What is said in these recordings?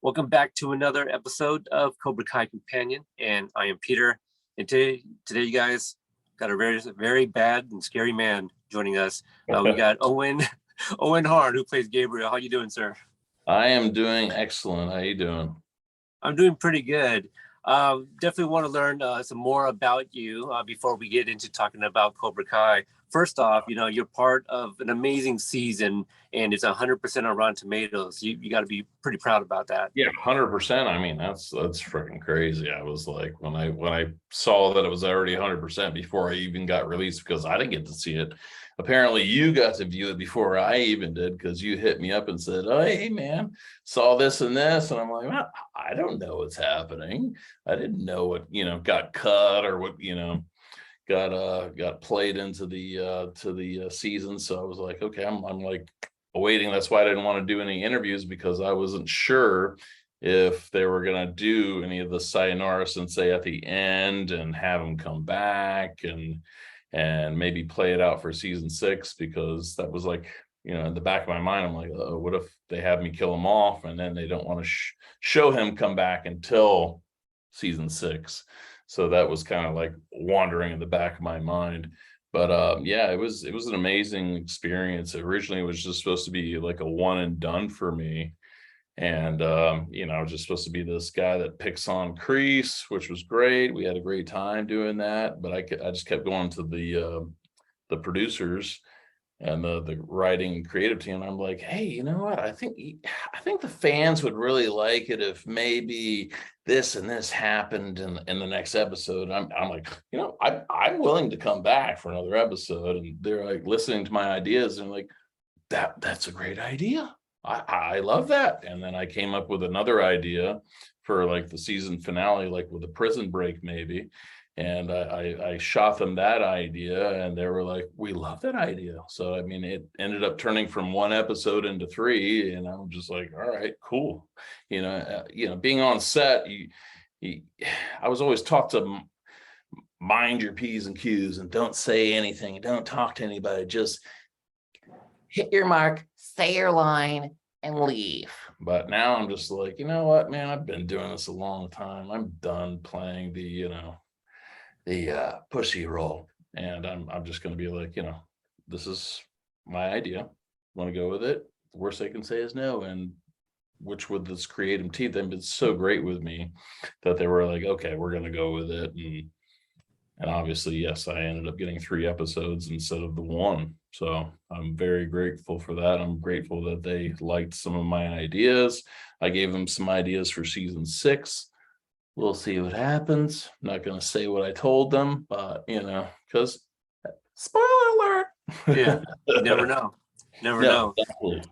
Welcome back to another episode of Cobra Kai Kompanion, and I am Peter. And today, you guys got a very bad and scary man joining us. We got Owen Harn, who plays Gabriel. How you doing, sir? I am doing excellent. How you doing? I'm doing pretty good. Definitely want to learn some more about you before we get into talking about Cobra Kai. First off, you're part of an amazing season, and it's 100% on Rotten Tomatoes. You got to be pretty proud about that. Yeah, 100%. I mean, that's freaking crazy. I was like, when I saw that it was already 100% before I even got released, because I didn't get to see it. Apparently, you got to view it before I even did, because you hit me up and said, "Oh, hey, man, saw this and this," and I'm like, well, I don't know what's happening. I didn't know what got cut or what got played into the season. So I was like, okay, I'm like awaiting. That's why I didn't want to do any interviews, because I wasn't sure if they were gonna do any of the sayonara sensei at the end and have him come back and maybe play it out for season 6, because that was like, in the back of my mind, I'm like, oh, what if they have me kill him off and then they don't want to show him come back until season 6? So that was kind of like wandering in the back of my mind. But yeah, it was an amazing experience. Originally, it was just supposed to be like a one and done for me. And I was just supposed to be this guy that picks on Kreese, which was great. We had a great time doing that. But I just kept going to the producers and the writing and creative team. I'm like, hey, you know what? I think the fans would really like it if maybe this and this happened in the next episode. I'm like, I'm willing to come back for another episode. And they're like listening to my ideas and like, that's a great idea. I love that. And then I came up with another idea for like the season finale, like with a prison break maybe. And I shot them that idea, and they were like, we love that idea. So, I mean, it ended up turning from 1 episode into 3, and I'm just like, all right, cool. Being on set, I was always taught to mind your P's and Q's and don't say anything, don't talk to anybody, just hit your mark, say your line, and leave. But now I'm just like, you know what, man, I've been doing this a long time. I'm done playing the pushy role, and I'm just going to be like, this is my idea. Want to go with it? The worst they can say is no. And which with this creative team, they've been so great with me that they were like, okay, we're going to go with it. And obviously, yes, I ended up getting 3 episodes instead of the 1. So I'm very grateful for that. I'm grateful that they liked some of my ideas. I gave them some ideas for season 6. We'll see what happens. I'm not going to say what I told them, but, because spoiler alert. Yeah, you never know. Never know. Definitely.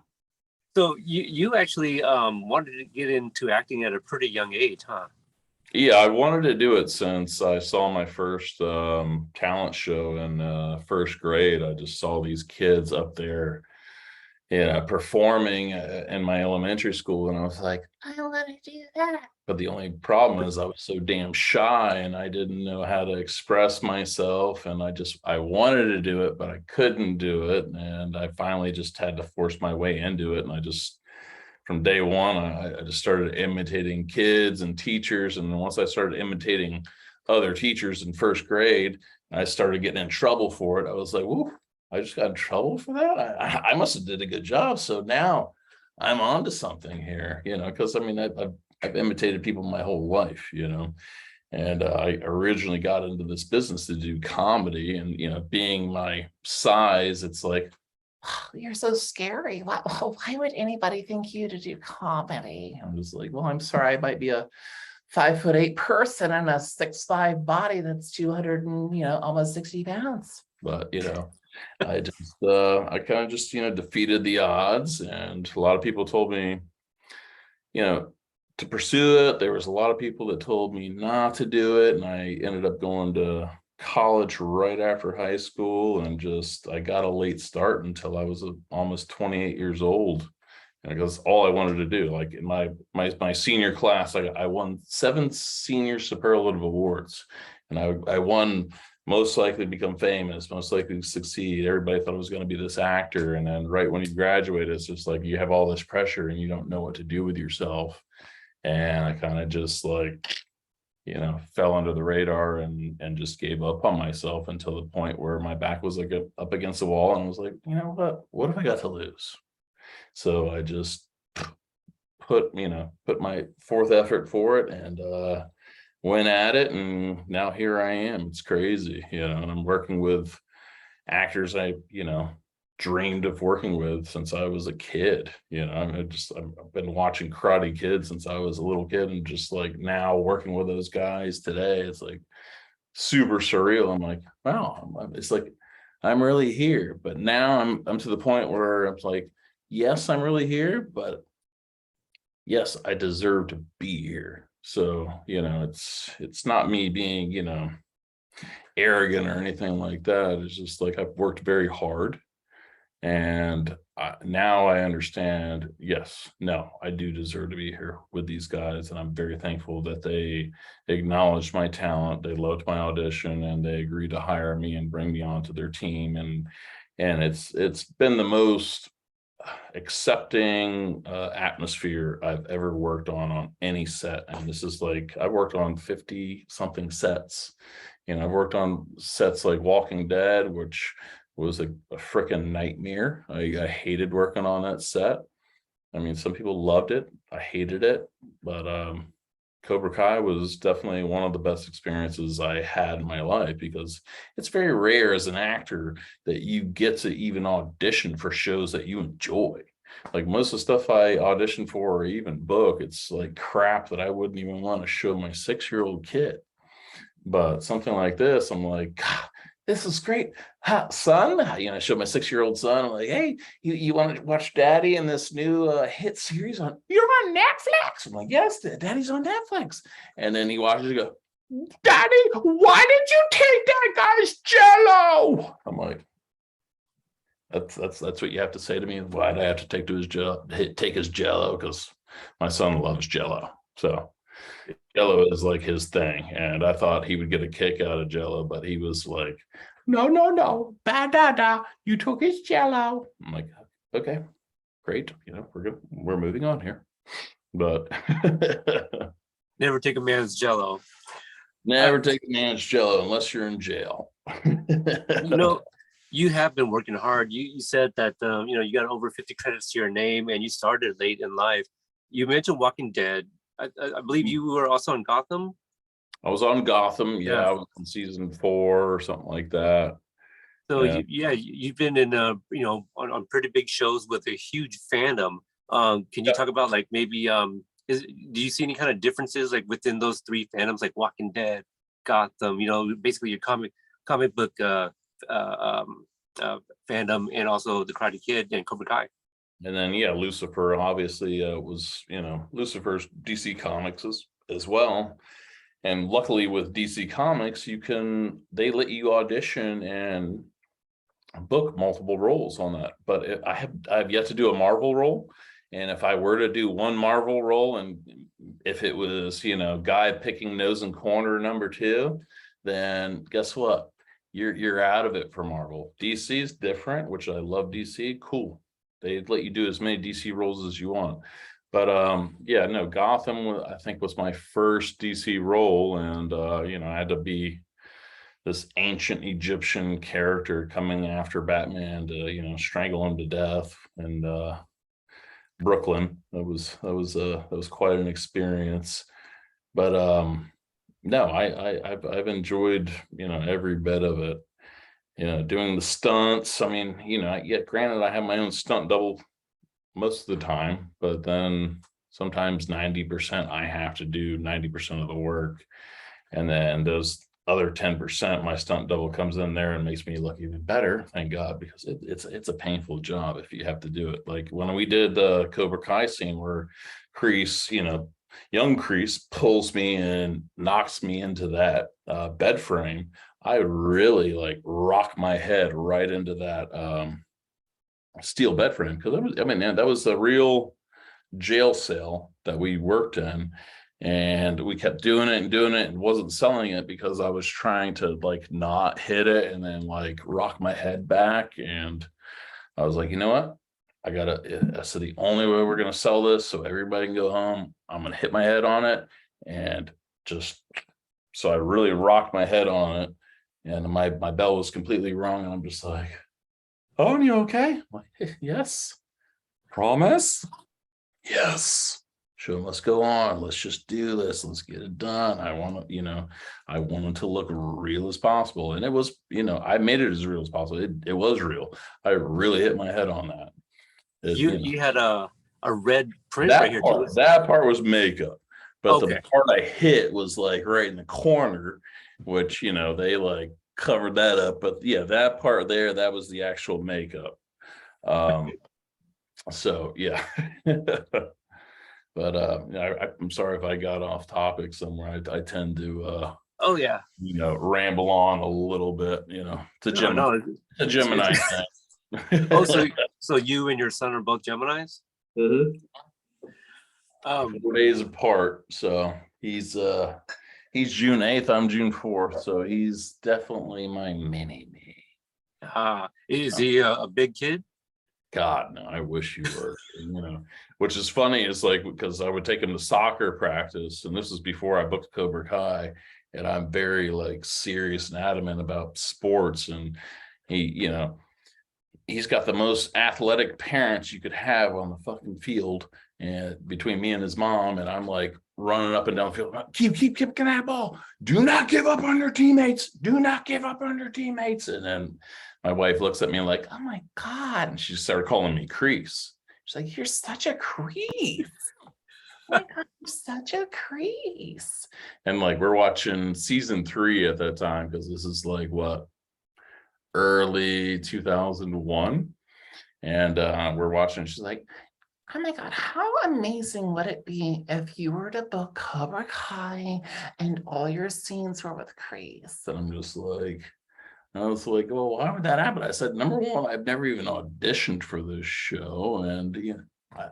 So you actually wanted to get into acting at a pretty young age, huh? Yeah, I wanted to do it since I saw my first talent show in first grade. I just saw these kids up there performing in my elementary school, and I was like, I want to do that. But the only problem is I was so damn shy and I didn't know how to express myself, and I wanted to do it, but I couldn't do it, and I finally just had to force my way into it. And I just, from day one, I just started imitating kids and teachers, and once I started imitating other teachers in first grade, I started getting in trouble for it. I was like, whoa, I just got in trouble for that. I must have did a good job. So now I'm on to something here, because I mean, I've imitated people my whole life, and I originally got into this business to do comedy, and, being my size, it's like, oh, you're so scary. Why would anybody think you to do comedy? I'm just like, well, I'm sorry. I might be a 5'8" person and a 6'5" body that's 200 and, almost 60 pounds. But, I kind of just, defeated the odds. And a lot of people told me, to pursue it. There was a lot of people that told me not to do it. And I ended up going to college right after high school, and I got a late start until I was almost 28 years old. And because all I wanted to do, like in my senior class, I won 7 senior superlative awards, and I won most likely to become famous, most likely to succeed. Everybody thought I was going to be this actor. And then right when you graduate, it's just like you have all this pressure and you don't know what to do with yourself. And I kind of just like, fell under the radar and just gave up on myself until the point where my back was like up against the wall, and I was like, you know what have I got to lose? So I just put my fourth effort for it, and went at it, and now here I am. It's crazy, and I'm working with actors I dreamed of working with since I was a kid. I've been watching Karate Kid since I was a little kid, and just like now working with those guys today, it's like super surreal. I'm like, wow, it's like I'm really here. But now I'm to the point where I'm like, yes, I'm really here, but yes, I deserve to be here. So, it's not me being, arrogant or anything like that. It's just like I've worked very hard, and now I understand, yes, no, I do deserve to be here with these guys. And I'm very thankful that they acknowledged my talent, they loved my audition, and they agreed to hire me and bring me onto their team. And it's been the most accepting atmosphere I've ever worked on any set. And this is like, I've worked on 50 something sets. I've worked on sets like Walking Dead, which was a freaking nightmare. I hated working on that set. I mean, some people loved it, I hated it, but Cobra Kai was definitely one of the best experiences I had in my life, because it's very rare as an actor that you get to even audition for shows that you enjoy. Like most of the stuff I audition for or even book, it's like crap that I wouldn't even want to show my 6-year-old kid. But something like this, I'm like, God, this is great. Son, I show my 6-year-old son, I'm like, hey, you want to watch Daddy in this new hit series you're on Netflix? I'm like, yes, Daddy's on Netflix. And then he watches it, go, Daddy, why did you take that guy's Jello? I'm like, that's what you have to say to me. Why'd I have to take his Jello? Because my son loves Jello. So Jello is like his thing, and I thought he would get a kick out of Jello, but he was like, no, bad dada, you took his Jello. I'm like, okay, great, we're good, we're moving on here. But Never take a man's Jello. Never take a man's Jello unless you're in jail. You have been working hard. You said that you got over 50 credits to your name, and you started late in life. You mentioned Walking Dead. I believe you were also in Gotham. I was on Gotham. Yeah, I was in season 4 or something like that. So you've been in on pretty big shows with a huge fandom. Can you talk about like maybe do you see any kind of differences like within those 3 fandoms, like Walking Dead, Gotham? Basically your comic book fandom, and also the Karate Kid and Cobra Kai. And then, Lucifer obviously was, Lucifer's DC Comics as well. And luckily with DC Comics, they let you audition and book multiple roles on that. But I've yet to do a Marvel role. And if I were to do one Marvel role, and if it was, guy picking nose and corner number 2, then guess what? You're out of it for Marvel. DC is different, which I love DC. Cool. They'd let you do as many DC roles as you want. But Gotham, I think, was my first DC role. And, I had to be this ancient Egyptian character coming after Batman to, strangle him to death. And Brooklyn, that was quite an experience. But no, I've enjoyed, every bit of it. Doing the stunts. I mean, granted, I have my own stunt double most of the time, but then sometimes 90% I have to do 90% of the work. And then those other 10%, my stunt double comes in there and makes me look even better, thank God, because it's a painful job if you have to do it. Like when we did the Cobra Kai scene where Kreese, young Kreese pulls me and knocks me into that bed frame, I really like rock my head right into that steel bed frame, because that was a real jail cell that we worked in, and we kept doing it and wasn't selling it because I was trying to like not hit it and then like rock my head back. And I was like, you know what? I said, the only way we're gonna sell this so everybody can go home, I'm gonna hit my head on it. And just, so I really rocked my head on it. And my bell was completely wrong. And I'm just like, oh, and you okay? I'm like, yes. Promise? Yes. Sure, let's go on. Let's just do this. Let's get it done. I want to, I wanted to look real as possible. And it was, I made it as real as possible. It was real. I really hit my head on that. You had a red print that right here. That part was makeup. But Okay. the part I hit was like right in the corner, which, they like covered that up. But yeah, that part there, that was the actual makeup. So yeah. But I'm sorry if I got off topic somewhere. I tend to oh yeah, ramble on a little bit, to Gemini thing. Oh, so you and your son are both Geminis? Mm-hmm. 4 days apart. So he's June 8th, I'm June 4th. So he's definitely my mini me. Is he a big kid? God, no, I wish you were, which is funny is like, because I would take him to soccer practice, and this is before I booked Cobra Kai, and I'm very like serious and adamant about sports. And he, he's got the most athletic parents you could have on the fucking field, and between me and his mom, and I'm like running up and down the field, keep getting that ball. Do not give up on your teammates. Do not give up on your teammates. And then my wife looks at me like, oh my God. And she started calling me Crease. She's like, you're such a crease. Oh my God, you're such a crease. And like, we're watching season 3 at that time, because this is like what, early 2001. And we're watching. She's like, oh my God, how amazing would it be if you were to book Cobra Kai and all your scenes were with Crease? And I'm just like, I was like, well, why would that happen? I said, number one, I've never even auditioned for this show. And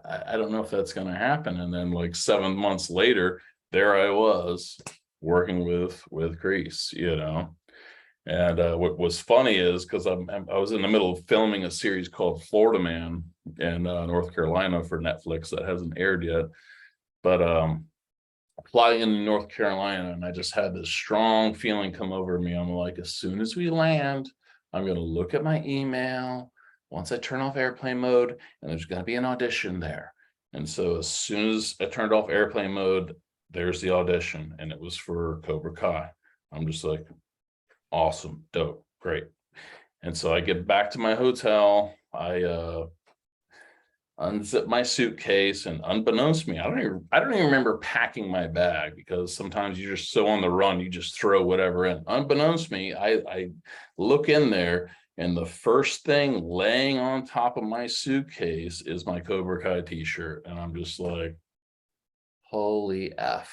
I don't know if that's going to happen. And then like 7 months later, there I was working with Crease, And what was funny is, because I was in the middle of filming a series called Florida Man in North Carolina for Netflix that hasn't aired yet. But fly in North Carolina, and I just had this strong feeling come over me. I'm like, as soon as we land, I'm going to look at my email once I turn off airplane mode, and there's going to be an audition there. And so as soon as I turned off airplane mode, there's the audition, and it was for Cobra Kai. I'm just like, awesome, dope, great. And so I get back to my hotel. I unzip my suitcase, and unbeknownst to me, I don't even remember packing my bag, because sometimes you're just so on the run, you just throw whatever in. Unbeknownst to me, I look in there, and the first thing laying on top of my suitcase is my Cobra Kai t-shirt. And I'm just like, holy F.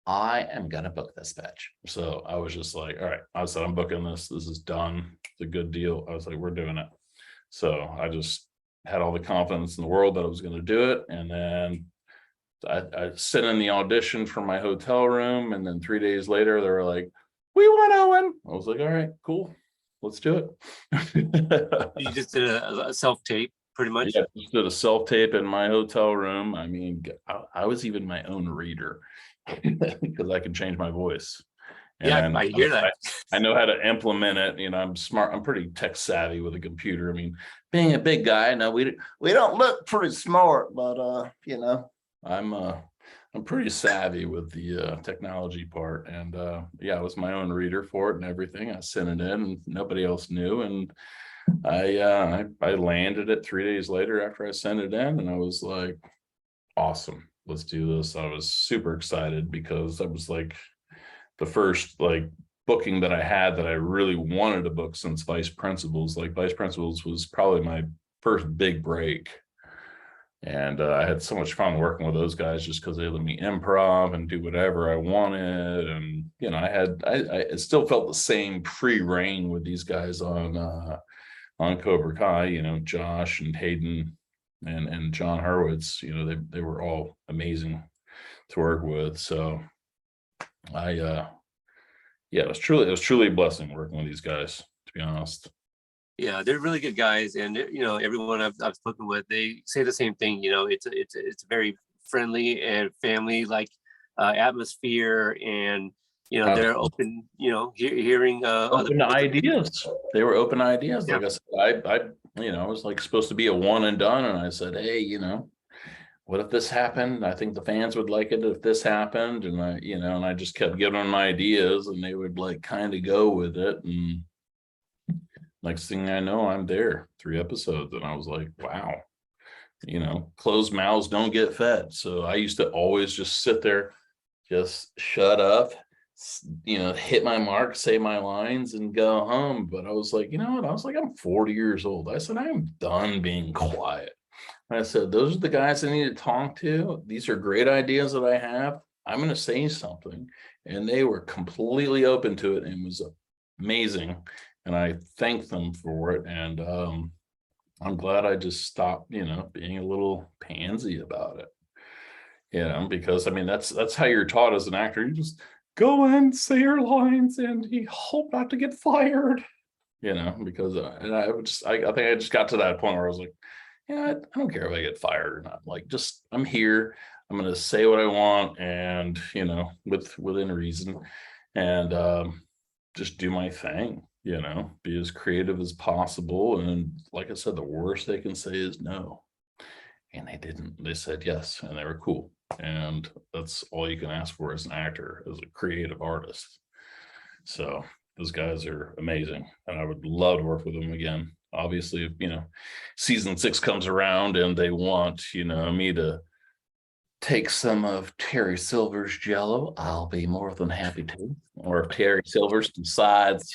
I am gonna book this bitch. So I was just like, all right, I said, I'm booking this. This is done. It's a good deal. I was like, we're doing it. So I just had all the confidence in the world that I was going to do it. And then I sent in the audition from my hotel room. And then 3 days later, they were like, we want Owen. I was like, all right, cool. Let's do it. You just did a self-tape, pretty much? Yeah, just did a self-tape in my hotel room. I mean, I was even my own reader, because I can change my voice. And yeah, I hear that. I know how to implement it. I'm smart. I'm pretty tech savvy with a computer. I mean, being a big guy, no, we don't look pretty smart, but I'm pretty savvy with the technology part. And yeah, I was my own reader for it and everything. I sent it in, and nobody else knew. And I landed it 3 days later after I sent it in, and I was like, awesome, let's do this. I was super excited, because that was like the first like booking that I had that I really wanted to book since Vice Principals. Like Vice Principals was probably my first big break. And I had so much fun working with those guys, just because they let me improv and do whatever I wanted. And, I still felt the same free reign with these guys on Cobra Kai, Josh and Hayden and John Hurwitz, they were all amazing to work with. So yeah, it was truly a blessing working with these guys, to be honest. Yeah, they're really good guys, and everyone I've spoken with, they say the same thing. It's very friendly and family like atmosphere, and they're open. Hearing other Open people's ideas. They were open ideas. yeah. Like I said, I was like supposed to be a one and done, and I said, hey, what if this happened? I think the fans would like it if this happened, and I just kept giving them ideas, and they would like kind of go with it, and next thing I know, I'm there 3 episodes, and I was like, wow, closed mouths don't get fed. So I used to always just sit there, just shut up, hit my mark, say my lines, and go home. But I was like, you know what? I was like, I'm 40 years old. I said, I'm done being quiet. I said, those are the guys I need to talk to. These are great ideas that I have. I'm going to say something. And they were completely open to it, and it was amazing. And I thank them for it. And I'm glad I just stopped, being a little pansy about it. Because I mean, that's how you're taught as an actor. You just go in, say your lines, and you hope not to get fired. Because and I think I just got to that point where I was like, I don't care if I get fired or not. Like, just I'm here. I'm gonna say what I want, and within reason, and just do my thing. Be as creative as possible. And like I said, the worst they can say is no. And they didn't. They said yes, and they were cool. And that's all you can ask for as an actor, as a creative artist. So those guys are amazing, and I would love to work with them again. Obviously, if season 6 comes around and they want me to take some of Terry Silver's Jello, I'll be more than happy to. Or if Terry Silver's decides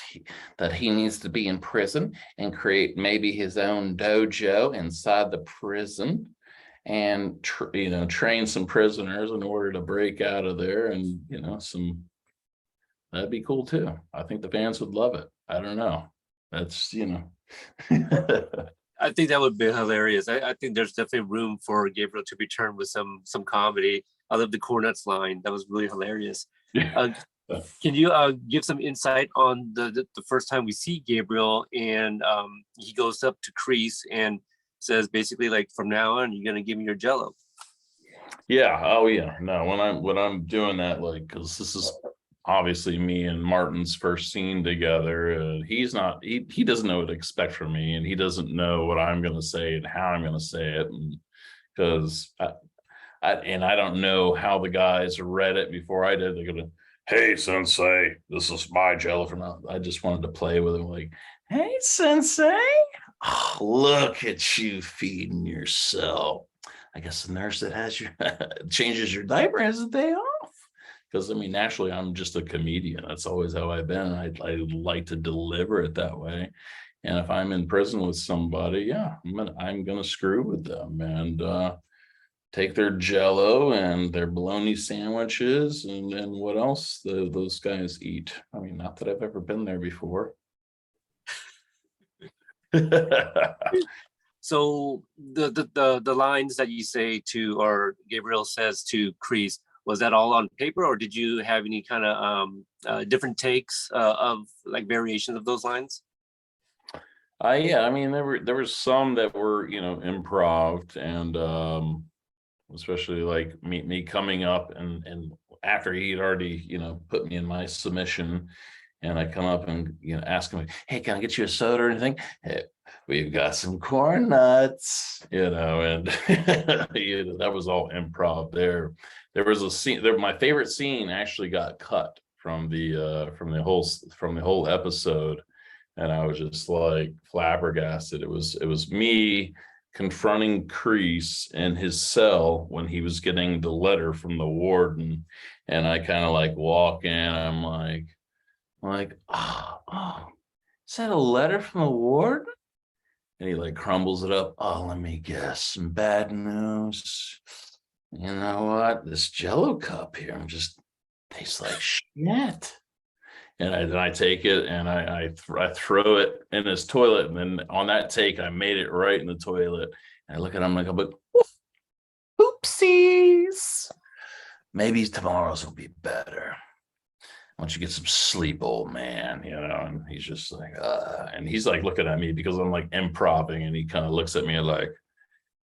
that he needs to be in prison and create maybe his own dojo inside the prison, and train some prisoners in order to break out of there, and that'd be cool too. I think the fans would love it. I don't know. That's I think that would be hilarious. I think there's definitely room for Gabriel to return with some comedy. I love the cornets line. That was really hilarious. Can you give some insight on the first time we see Gabriel, and he goes up to Kreese and says basically, like, from now on, you're gonna give me your Jello. Yeah. Oh yeah. No, when I'm doing that, like, because this is obviously me and Martin's first scene together. He doesn't know what to expect from me, and he doesn't know what I'm going to say and how I'm going to say it, because I don't know how the guys read it before I did. They're gonna, hey sensei, this is my Jello from now. I just wanted to play with him, like, hey sensei, oh, look at you feeding yourself. I guess the nurse that has your changes your diaper has a day off. Because I mean, naturally, I'm just a comedian. That's always how I've been. I like to deliver it that way. And if I'm in prison with somebody, yeah, I'm gonna screw with them and take their Jello and their bologna sandwiches, and then what else those guys eat. I mean, not that I've ever been there before. So the lines that you say to, or Gabriel says to Kreese, was that all on paper, or did you have any kind of different takes of like variations of those lines? Yeah, I mean, there were some that were improv, and especially like me coming up and after he'd already put me in my submission, and I come up and ask him, hey, can I get you a soda or anything? Hey, we've got some corn nuts, and that was all improv there. There was a scene there. My favorite scene actually got cut from the whole episode, and I was just like flabbergasted. It was me confronting Kreese in his cell when he was getting the letter from the warden, and I kind of like walk in. I'm like, oh, is that a letter from the warden? And he like crumbles it up. Oh, let me guess, some bad news. You know what? This Jello cup here just tastes like shit. And then I take it and I throw it in his toilet. And then on that take, I made it right in the toilet. And I look at him like, but oopsies. Maybe tomorrow's will be better. don't you get some sleep, old man? And he's just like, and he's like looking at me because I'm like improving, and he kind of looks at me like,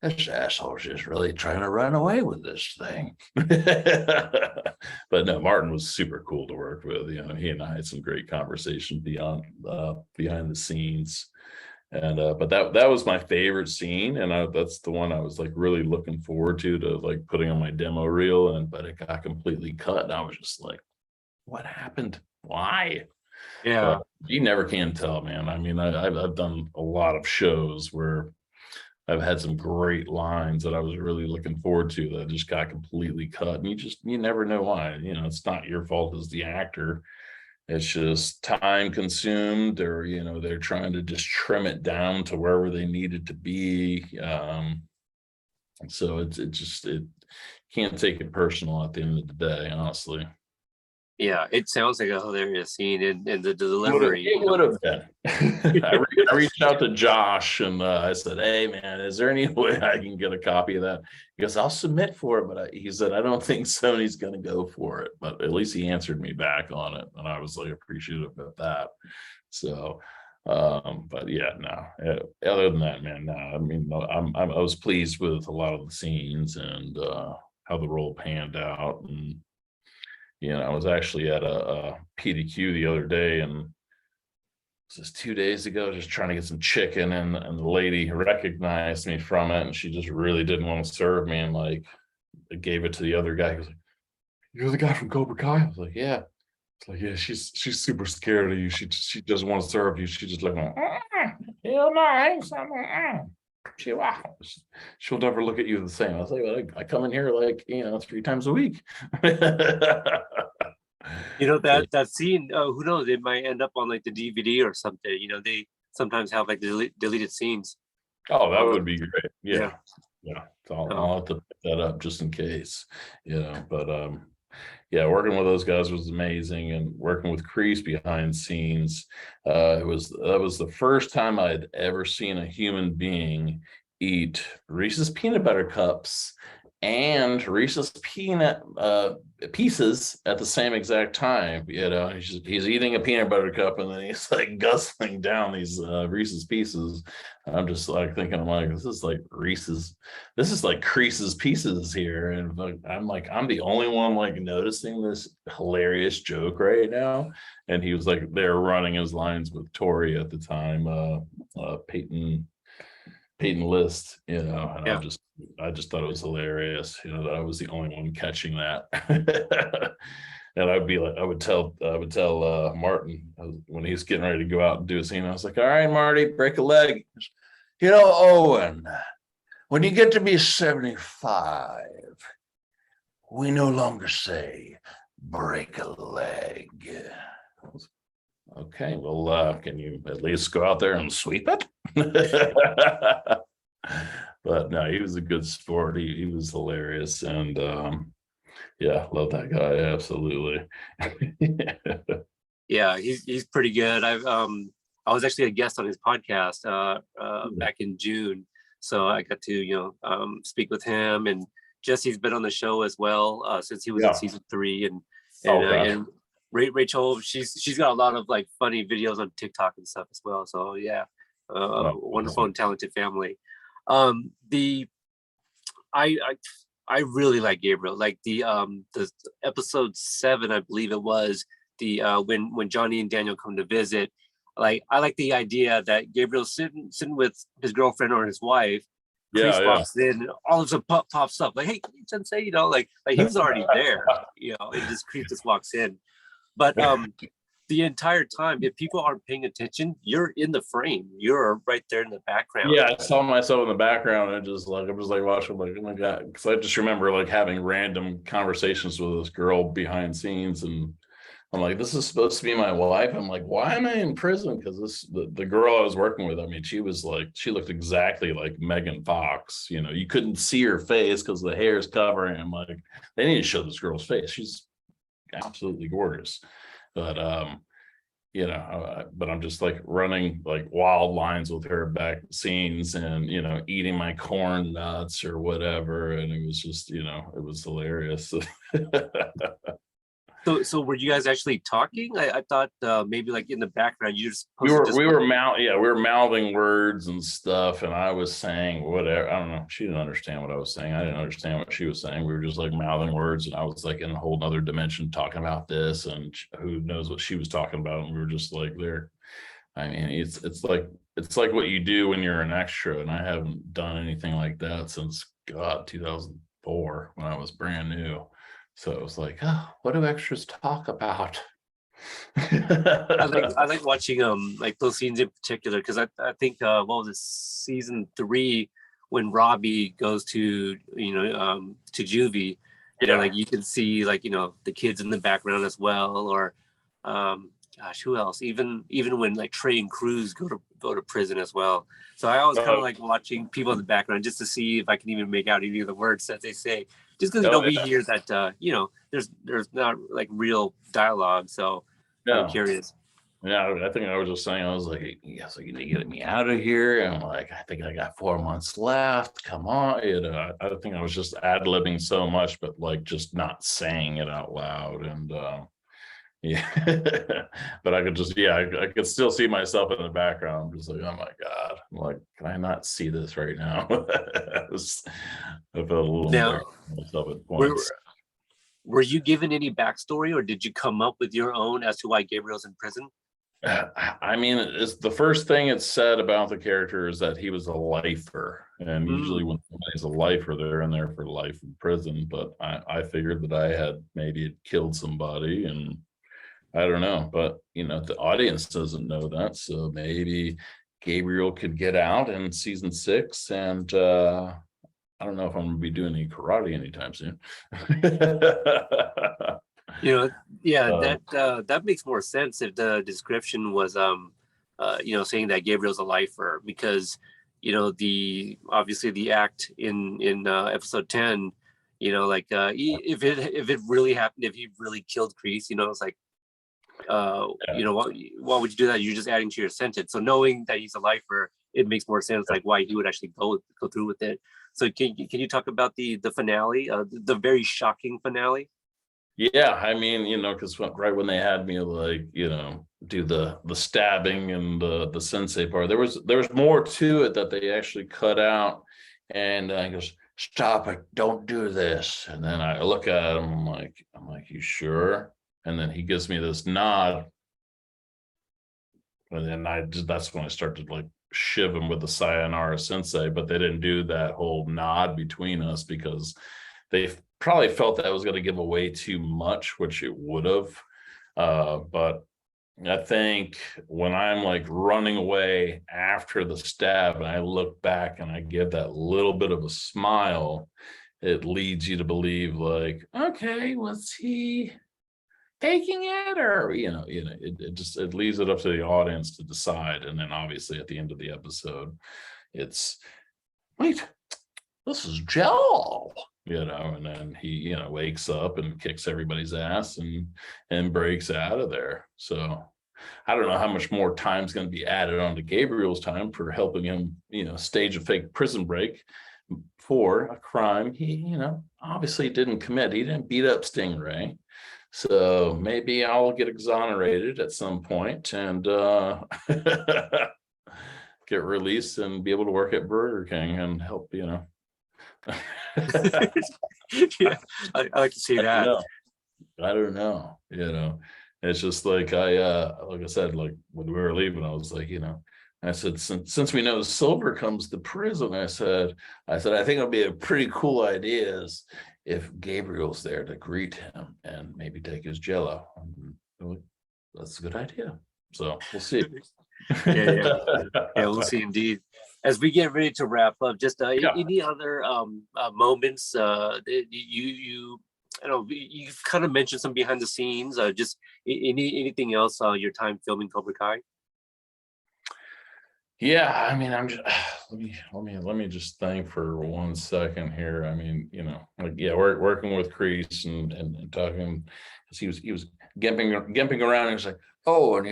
this asshole's just really trying to run away with this thing. But no, Martin was super cool to work with. He and I had some great conversation behind the scenes. And but that was my favorite scene, and that's the one I was like really looking forward to like putting on my demo reel, but it got completely cut, and I was just like, what happened? Why? Yeah. But you never can tell, man. I mean, I've done a lot of shows where I've had some great lines that I was really looking forward to that just got completely cut, and you never know why. It's not your fault as the actor. It's just time consumed, or they're trying to just trim it down to wherever they need it to be. So it can't take it personal at the end of the day, honestly. Yeah, it sounds like a hilarious scene, and the delivery. It would have been. I reached out to Josh, and I said, "Hey, man, is there any way I can get a copy of that?" He goes, "I'll submit for it," but he said, "I don't think Sony's going to go for it." But at least he answered me back on it, and I was like appreciative of that. So, but yeah, no. Other than that, man, no. I mean, I was pleased with a lot of the scenes and how the role panned out. And I was actually at a PDQ the other day, and just 2 days ago, just trying to get some chicken, and the lady recognized me from it, and she just really didn't want to serve me, and like gave it to the other guy. He was like, "You're the guy from Cobra Kai?" I was like, "Yeah." It's like, "Yeah, she's super scared of you. She doesn't want to serve you. She just like, hell no, she'll never look at you the same." I was like, well, I come in here like 3 times a week. That scene, who knows, it might end up on like the DVD or something. They sometimes have like deleted scenes. Oh, that would be great. Yeah. So Oh. I'll have to pick that up just in case. But yeah, working with those guys was amazing, and working with Kreese behind scenes, that was the first time I'd ever seen a human being eat Reese's peanut butter cups and Reese's peanut pieces at the same exact time. He's eating a peanut butter cup, and then he's like guzzling down these Reese's pieces. I'm just like thinking, I'm like, this is like Kreese's pieces here, and I'm the only one like noticing this hilarious joke right now. And he was like, they're running his lines with Tori at the time, Peyton List, and Yeah. I just thought it was hilarious, that I was the only one catching that. And I would tell Martin when he's getting ready to go out and do a scene, I was like, "All right, Marty, break a leg." Owen, when you get to be 75, we no longer say break a leg. Okay, well, can you at least go out there and sweep it? But no, he was a good sport. He was hilarious, and yeah, love that guy, absolutely. Yeah, he's pretty good. I was actually a guest on his podcast back in June, so I got to speak with him, and Jesse's been on the show as well since he was in season 3, and Rachel, she's got a lot of like funny videos on TikTok and stuff as well. So yeah, wonderful and talented family. I really like Gabriel. Like the episode 7, I believe it was, the when Johnny and Daniel come to visit. Like, I like the idea that Gabriel's sitting with his girlfriend or his wife. Kreese walks in, and all of a sudden pops up like, "Hey, Sensei," like he was already there. And just Kreese just walks in. But the entire time, if people aren't paying attention, you're in the frame. You're right there in the background. Yeah, I saw myself in the background, and I was like watching, like, oh my God, because I just remember like having random conversations with this girl behind scenes, and I'm like, this is supposed to be my wife. I'm like, why am I in prison? Because the girl I was working with, I mean, she looked exactly like Megan Fox. You couldn't see her face because the hair is covering. I'm like, they need to show this girl's face. She's absolutely gorgeous. But but I'm just like running like wild lines with her back scenes, and eating my corn nuts or whatever, and it was just it was hilarious. So were you guys actually talking? I thought maybe like in the background you just we were mouthing words and stuff, and I was saying whatever. I don't know. She didn't understand what I was saying. I didn't understand what she was saying. We were just like mouthing words, and I was like in a whole nother dimension talking about this, and who knows what she was talking about, and we were just like there. I mean, it's like what you do when you're an extra, and I haven't done anything like that since 2004 when I was brand new. So it was like, oh, what do extras talk about? I like watching like those scenes in particular, because I think what was it, season 3, when Robbie goes to to juvie, like you can see like the kids in the background as well, or gosh, who else? Even when like Trey and Cruz go to prison as well. So I always kind of like watching people in the background just to see if I can even make out any of the words that they say. Just because we hear that there's not like real dialogue, so I'm curious. Yeah, I think I was just saying, I was like, yeah, so you need to get me out of here. And I'm like, I think I got 4 months left. Come on. I think I was just ad-libbing so much, but like just not saying it out loud. And yeah, but I could just, I could still see myself in the background. I'm just like, oh my God. I'm like, can I not see this right now? I felt a little embarrassed myself at points. Were you given any backstory, or did you come up with your own as to why Gabriel's in prison? I mean, it's the first thing it's said about the character is that he was a lifer, and usually when somebody's a lifer, they're in there for life in prison. But I figured that I had maybe killed somebody, and I don't know, but the audience doesn't know that, so maybe Gabriel could get out in season 6, and I don't know if I'm gonna be doing any karate anytime soon. That makes more sense if the description was saying that Gabriel's a lifer, because obviously the act in episode 10, if it really happened, if he really killed Kreese, it's like why would you do that? You're just adding to your sentence. So knowing that he's a lifer, it makes more sense like why he would actually go through with it. So can you talk about the finale, the very shocking finale? Yeah, I mean, because right when they had me like, do the stabbing and the sensei part, there was more to it that they actually cut out, and I goes, stop it, don't do this. And then I look at him, I'm like, you sure? And then he gives me this nod, and then that's when I started to like shiv him with the sayonara sensei, but they didn't do that whole nod between us because they probably felt that was going to give away too much, which it would have. But I think when I'm like running away after the stab and I look back and I give that little bit of a smile, it leads you to believe like, okay, was he taking it, or it leaves it up to the audience to decide. And then obviously at the end of the episode, it's, wait, this is Joel, and then he wakes up and kicks everybody's ass and breaks out of there. So I don't know how much more time's going to be added on to Gabriel's time for helping him stage a fake prison break for a crime he obviously didn't commit. He didn't beat up Stingray. So maybe I'll get exonerated at some point and get released and be able to work at Burger King and help, Yeah, I like to see that. I don't know. It's just like like I said, like when we were leaving, I was like, I said, since we know Silver comes to prison, I said, I think it'll be a pretty cool idea if Gabriel's there to greet him and maybe take his jello. That's a good idea. So we'll see. Yeah, we'll see indeed. As we get ready to wrap up, just any other moments that you kind of mentioned some behind the scenes, just anything else your time filming Cobra Kai? Yeah, I mean, I'm just let me just think for 1 second here. I mean, we're working with Kreese and talking, because he was gimping around, and he's like, oh, and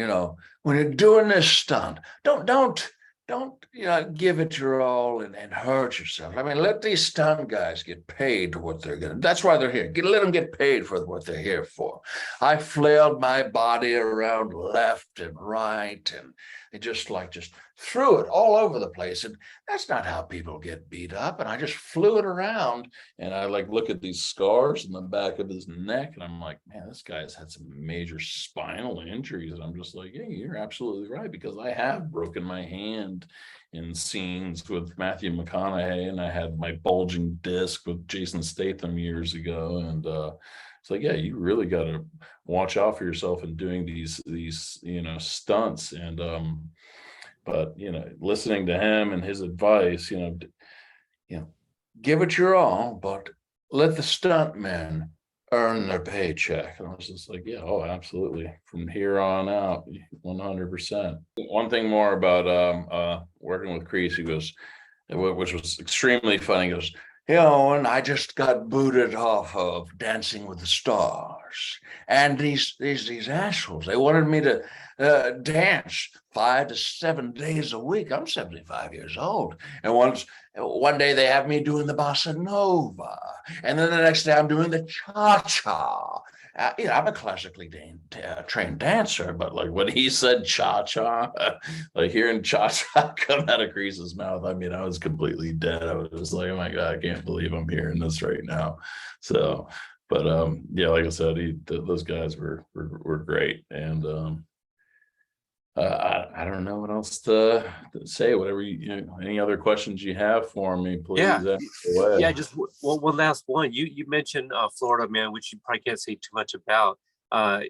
when you're doing this stunt, don't don't give it your all and hurt yourself. I mean, let these stunt guys get paid for what they're gonna. That's why they're here. Let them get paid for what they're here for. I flailed my body around left and right, and they just threw it all over the place. And that's not how people get beat up. And I just flew it around, and I look at these scars in the back of his neck, and I'm like, man, this guy's had some major spinal injuries. And I'm just like, yeah, you're absolutely right, because I have broken my hand in scenes with Matthew McConaughey, and I had my bulging disc with Jason Statham years ago. And it's like, yeah, you really got to watch out for yourself in doing these stunts. And but listening to him and his advice, give it your all, but let the stunt men earn their paycheck. And I was just like, yeah, oh, absolutely. From here on out, 100%. One thing more about working with Kreese, he goes, which was extremely funny, he goes, and I just got booted off of Dancing with the Stars. And these assholes, they wanted me to dance 5 to 7 days a week. I'm 75 years old. And one day they have me doing the bossa nova. And then the next day I'm doing the cha-cha. I'm a classically trained dancer, but when he said cha-cha, hearing cha-cha come out of Kreese's mouth, I mean, I was completely dead. I was just like, oh my God, I can't believe I'm hearing this right now. So, but yeah, like I said, those guys were great. And I don't know what else to say. Whatever any other questions you have for me, please. Yeah. Just one last one. You mentioned Florida Man, which you probably can't say too much about. I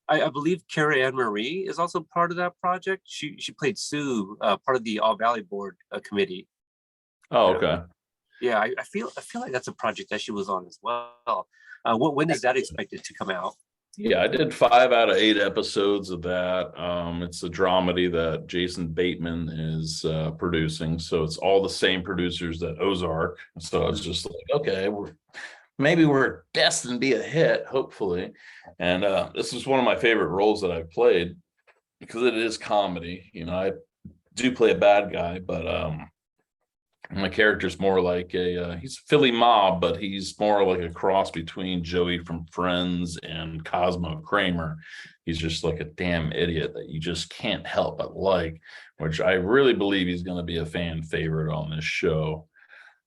believe Cara Ann Marie is also part of that project. She played Sue, part of the All Valley Board committee. Oh, okay. Yeah, I feel like that's a project that she was on as well. When is that expected to come out? Yeah, I did 5 out of 8 episodes of that. It's a dramedy that Jason Bateman is producing. So it's all the same producers that Ozark. So it's just like, okay, maybe we're destined to be a hit, hopefully. And this is one of my favorite roles that I've played, because it is comedy. I do play a bad guy, but my character's more like he's Philly mob, but he's more like a cross between Joey from Friends and Cosmo Kramer. He's just like a damn idiot that you just can't help but which I really believe he's going to be a fan favorite on this show.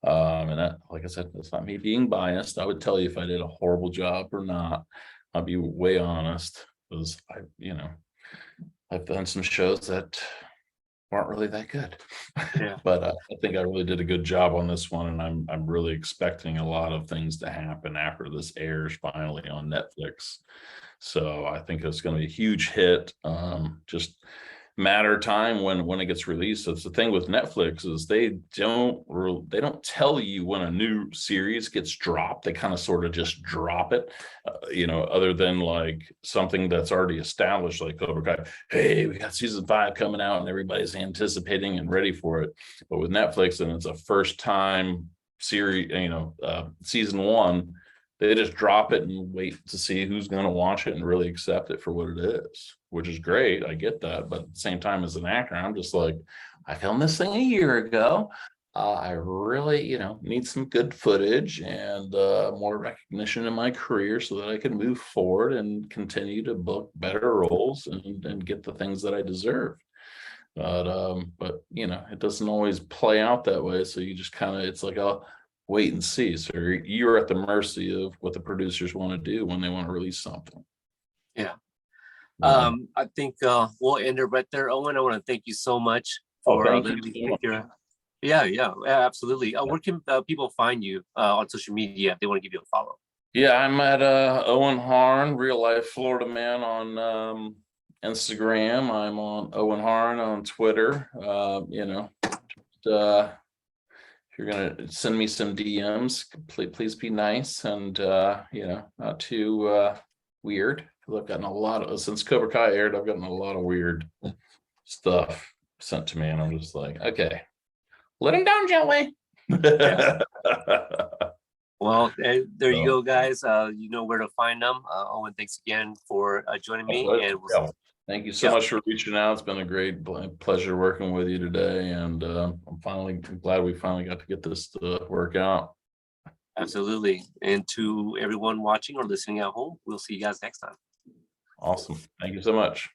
And that, like I said, that's not me being biased. I would tell you if I did a horrible job or not. I'll be way honest, because I've done some shows that weren't really that good. Yeah. But I think I really did a good job on this one, and I'm really expecting a lot of things to happen after this airs finally on Netflix. So I think it's going to be a huge hit. Just matter of time when it gets released. That's the thing with Netflix, is they don't tell you when a new series gets dropped. They kind of sort of just drop it, other than something that's already established, like Cobra Kai. Hey, we got season 5 coming out and everybody's anticipating and ready for it. But with Netflix, and it's a first time series, season 1, they just drop it and wait to see who's going to watch it and really accept it for what it is, which is great. I get that. But at the same time, as an actor, I'm just like, I filmed this thing a year ago. I really, need some good footage and more recognition in my career so that I can move forward and continue to book better roles and get the things that I deserve. But it doesn't always play out that way. So you just kind of, it's like a wait and see. So you're at the mercy of what the producers want to do when they want to release something. Yeah. I think we'll end it right there. Owen, I want to thank you so much for letting me take your. Yeah, absolutely. Where can people find you on social media if they want to give you a follow? Yeah, I'm at Owen Harn, real life Florida man on Instagram. I'm on Owen Harn on Twitter. If you're gonna send me some DMs, please be nice and not too weird. Because I've gotten a lot of, since Cobra Kai aired, I've gotten a lot of weird stuff sent to me, and I'm just like, okay, let him down gently. Yeah. Well, there you go, guys. You know where to find them. Owen, thanks again for joining me, and Thank you so much for reaching out. It's been a great pleasure working with you today, and I'm glad we finally got to get this to work out. Absolutely. And to everyone watching or listening at home, we'll see you guys next time. Awesome. Thank you so much.